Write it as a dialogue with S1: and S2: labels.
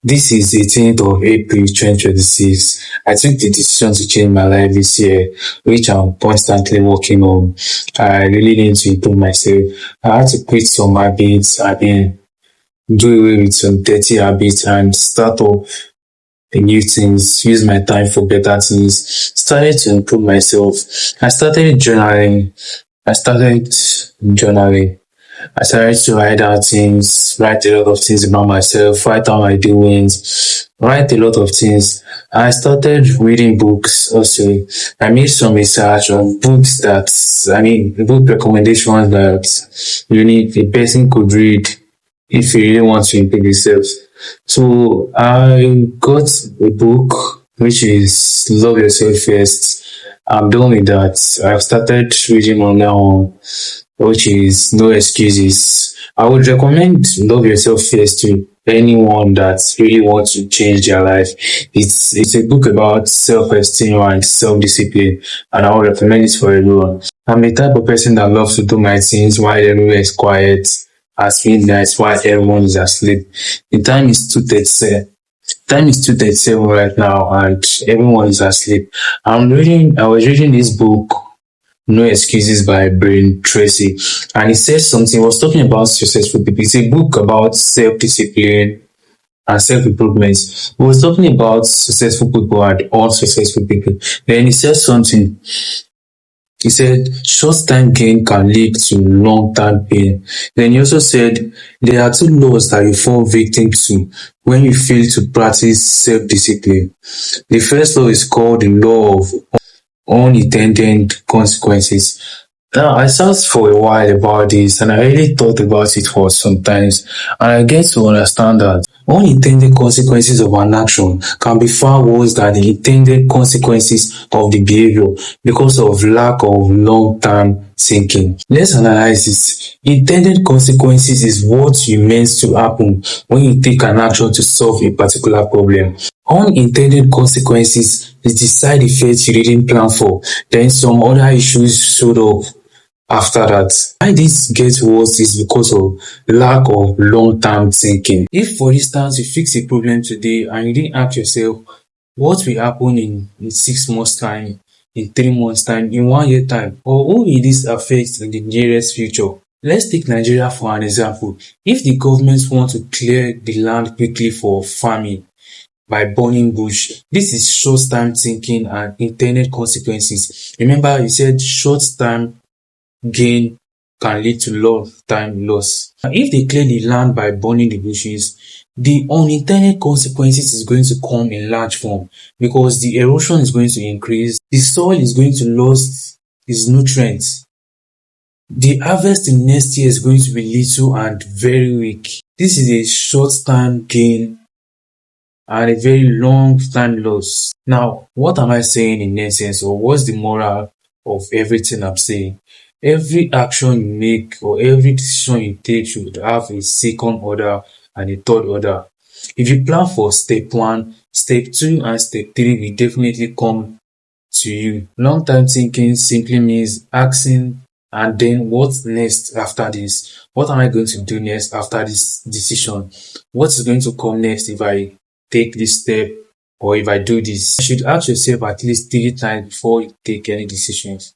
S1: This is 18th of April 2026. I took the decision to change my life this year, which I'm constantly working on. I really need to improve myself. I had to quit some habits. I mean, do away with some dirty habits and start up the new things, use my time for better things. Started to improve myself. I started journaling. I started journaling. I started to write out things, write a lot of things about myself, write down my doings, write a lot of things. I started reading books also. I made some research on books that, book recommendations that a person could read if you really want to improve yourself. So I got a book which is Love Yourself First. I'm done with that. I've started reading on now, which is No Excuses. I would recommend Love Yourself First to anyone that really wants to change their life. It's a book about self-esteem and self-discipline, and I would recommend it for everyone. I'm the type of person that loves to do my things while everywhere is quiet, at midnight while everyone is asleep. The time is 2:37. Time is 2:37 right now, and everyone is asleep. I was reading this book, No Excuses by Brain Tracy, and it says something. It was talking about successful people. It's a book about self-discipline and self-improvement. It was talking about successful people and unsuccessful people. Then it says something. He said short-term gain can lead to long-term pain. Then he also said there are two laws that you fall victim to when you fail to practice self-discipline. The first law is called the law of unintended consequences. Now, I searched for a while about this and I really thought about it for some times, and I get to understand that unintended consequences of an action can be far worse than the intended consequences of the behavior because of lack of long-term thinking. Let's analyze this. Intended consequences is what you meant to happen when you take an action to solve a particular problem. Unintended consequences is the side effects you didn't plan for, then some other issues showed up after that. Why this gets worse is because of lack of long-term thinking. If, for instance, you fix a problem today and you didn't ask yourself what will happen in 6 months' time, in 3 months' time, in 1 year time, or who will this affect in the nearest future? Let's take Nigeria for an example. If the government want to clear the land quickly for farming by burning bush, this is short-term thinking and intended consequences. Remember, you said short-term gain can lead to long-term loss. If they clear the land by burning the bushes, the unintended consequences is going to come in large form because the erosion is going to increase, the soil is going to lose its nutrients. The harvest in next year is going to be little and very weak. This is a short-term gain and a very long-term loss. Now, what am I saying in essence, or what's the moral of everything I'm saying? Every action you make or every decision you take should have a second order and a third order. If you plan for step 1, step 2 and step 3 will definitely come to you. Long-term thinking simply means asking, and then what's next after this? What am I going to do next after this decision? What is going to come next if I take this step or if I do this? You should ask yourself at least 3 times before you take any decisions.